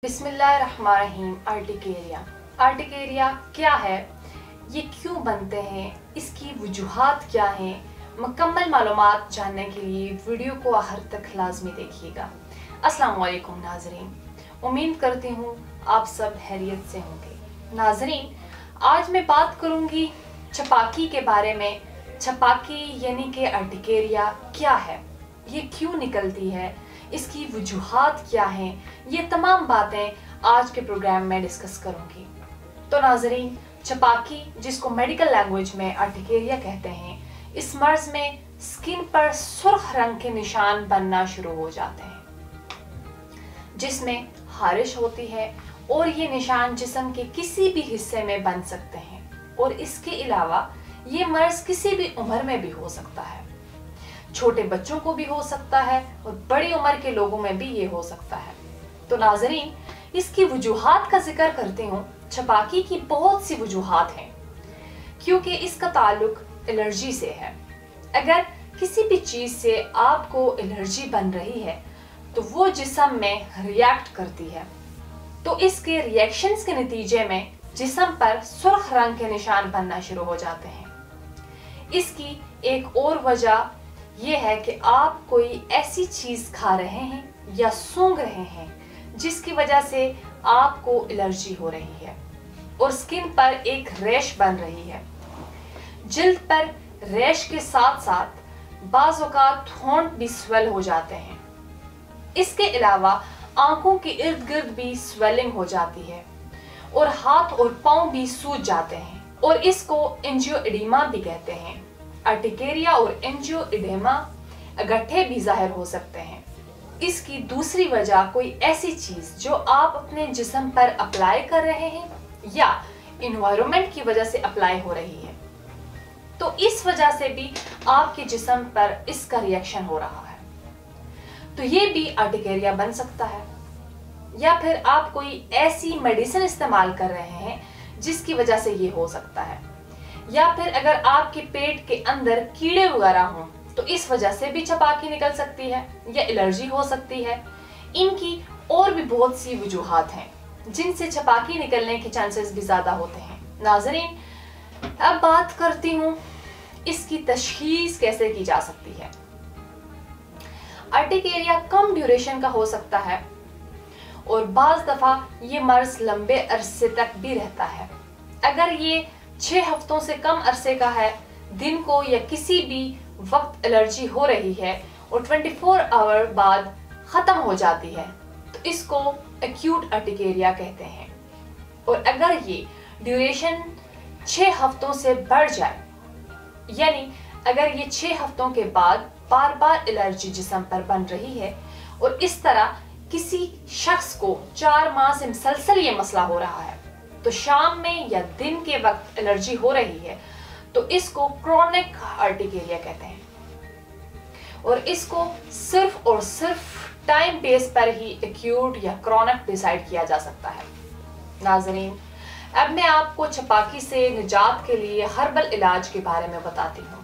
बिस्मिल्लाहिर्रहमानिर्रहीम। आर्टिकेरिया क्या है, ये क्यों बनते हैं, इसकी वजूहात क्या हैं, मुकम्मल मालूमात जानने के लिए वीडियो को आखिर तक लाजमी देखिएगा। अस्सलाम वालेकुम नाजरीन, उम्मीद करती हूँ आप सब खैरियत से होंगे। नाजरीन, आज मैं बात करूँगी छपाकी के बारे में। छपाकी यानी कि आर्टिकेरिया क्या है, ये क्यों निकलती है, इसकी वजूहात क्या हैं, ये तमाम बातें आज के प्रोग्राम में डिस्कस करूंगी। तो नाजरीन, छपाकी जिसको मेडिकल लैंग्वेज में आर्टिकेरिया कहते हैं, इस मर्ज में स्किन पर सुर्ख रंग के निशान बनना शुरू हो जाते हैं जिसमें खारिश होती है और ये निशान जिस्म के किसी भी हिस्से में बन सकते हैं। और इसके अलावा ये मर्ज किसी भी उम्र में भी हो सकता है, छोटे बच्चों को भी हो सकता है और बड़ी उम्र के लोगों में भी ये हो सकता है। तो नाजरीन, इसकी वजूहात का जिक्र करती हूँ। छपाकी की बहुत सी वजूहात हैं क्योंकि इसका ताल्लुक एलर्जी से है। अगर किसी भी चीज से आपको एलर्जी बन रही है तो वो जिस्म में रिएक्ट करती है, तो इसके रिएक्शंस के नतीजे में जिस्म पर सुर्ख रंग के निशान बनना शुरू हो जाते हैं। इसकी एक और वजह ये है कि आप कोई ऐसी चीज खा रहे हैं या सूंघ रहे हैं जिसकी वजह से आपको एलर्जी हो रही है और स्किन पर एक रैश बन रही है। जिल्द पर रैश के साथ साथ बाज़ औक़ात होंठ भी स्वेल हो जाते हैं। इसके अलावा आंखों के इर्द गिर्द भी स्वेलिंग हो जाती है और हाथ और पांव भी सूज जाते हैं और इसको एंजियोएडिमा भी कहते हैं। आर्टिकेरिया और एंजियोएडिमा इकट्ठे भी जाहिर हो सकते हैं। इसकी दूसरी वजह कोई ऐसी चीज जो आप अपने जिस्म पर अप्लाई कर रहे हैं या इन्वायरमेंट की वजह से अप्लाई हो रही है, तो इस वजह से भी आपके जिस्म पर इसका रिएक्शन हो रहा है, तो ये भी आर्टिकेरिया बन सकता है। या फिर आप कोई ऐसी मेडिसिन इस्तेमाल कर रहे हैं जिसकी वजह से ये हो सकता है, या फिर अगर आपके पेट के अंदर कीड़े वगैरह हों तो इस वजह से भी छपाकी निकल सकती है या एलर्जी हो सकती है। इनकी और भी बहुत सी वजूहात हैं जिनसे छपाकी निकलने के चांसेस भी ज्यादा होते हैं। नाजरीन, अब बात करती हूँ इसकी तशखीस कैसे की जा सकती है। आर्टिकेरिया कम ड्यूरेशन का हो सकता है और बाज दफा ये मर्ज लंबे अरसे तक भी रहता है। अगर ये 6 हफ्तों से कम अरसे का है, दिन को या किसी भी वक्त एलर्जी हो रही है और 24 आवर बाद खत्म हो जाती है, तो इसको एक्यूट आर्टिकेरिया कहते हैं। और अगर ये ड्यूरेशन 6 हफ्तों से बढ़ जाए, यानी अगर ये 6 हफ्तों के बाद बार बार एलर्जी जिस्म पर बन रही है और इस तरह किसी शख्स को 4 माह से मुसलसल ये मसला हो रहा है, तो शाम में या दिन के वक्त एलर्जी हो रही है, तो इसको क्रोनिक आर्टिकेरिया कहते हैं। और इसको सिर्फ और सिर्फ टाइम बेस पर ही एक्यूट या क्रोनिक डिसाइड किया जा सकता है। नाजरीन, अब मैं आपको छपाकी से निजात के लिए हर्बल इलाज के बारे में बताती हूँ।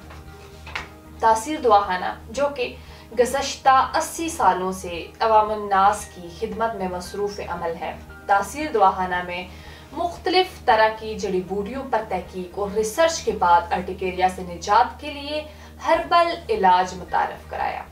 तासीर दवाखाना, जो कि गुज़श्ता 80 सालों से अवामुन नास की खिदमत में मसरूफ़ अमल है। तासीर दवाखाना में मुख्तलिफ तरह की जड़ी बूटियों पर तहकीक और रिसर्च के बाद आर्टिकेरिया से निजात के लिए हर्बल इलाज मुतारफ कराया।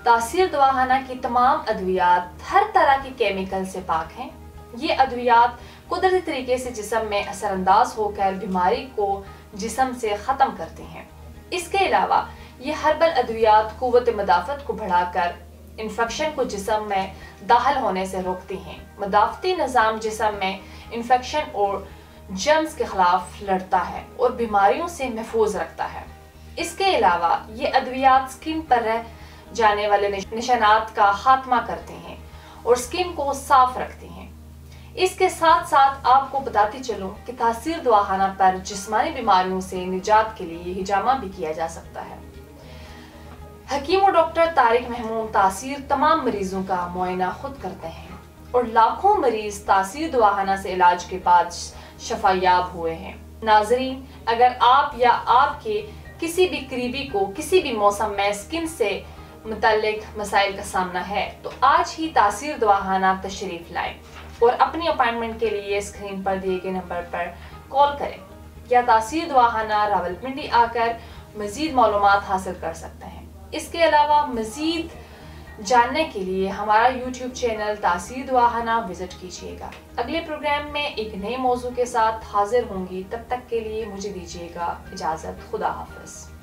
तासीर दवाखाना की तमाम अद्वियात हर तरह की केमिकल से पाक हैं। ये अद्वियात कुदरती तरीके से जिस्म में असरअंदाज होकर बीमारी को जिस्म से ख़त्म करती हैं। इसके अलावा ये हर्बल अद्वियात क़ुव्वत मदाफ़त को बढ़ाकर इन्फेक्शन को जिस्म में दाखिल होने से रोकती हैं। मदाफ़ती निज़ाम जिस्म में इन्फेक्शन और जर्म्स के खिलाफ लड़ता है और बीमारियों से महफूज रखता है। इसके अलावा ये अद्वियात स्किन पर रह जाने वाले निशानात का खात्मा करते हैं और स्किन को साफ रखती हैं। इसके साथ साथ आपको बताती चलूं कि तासीर दवाखाना पर जिस्मानी बीमारियों से निजात के लिए हिजामा भी किया जा सकता है। हकीम और डॉक्टर तारिक महमूद तासीर तमाम मरीजों का मुआयना खुद करते हैं और लाखों मरीज तासीर दवाखाना से इलाज के बाद शफायाब हुए हैं। नाजरीन, अगर आप या आपके किसी भी करीबी को किसी भी मौसम में स्किन से متعلق مسائل کا سامنا ہے تو آج ہی تاثیر دواخانہ تشریف لائیں اور اپنی اپائنٹمنٹ کے لیے اسکرین پر دیے گئے نمبر پر کال کریں یا تاثیر دواخانہ راولپنڈی آ کر مزید معلومات حاصل کر سکتے ہیں۔ اس کے علاوہ مزید جاننے کے لیے ہمارا یوٹیوب چینل تاثیر دواخانہ وزٹ کیجیے گا۔ اگلے پروگرام میں ایک نئے موضوع کے ساتھ حاضر ہوں گی، تب تک کے لیے مجھے دیجیے گا اجازت۔ خدا حافظ۔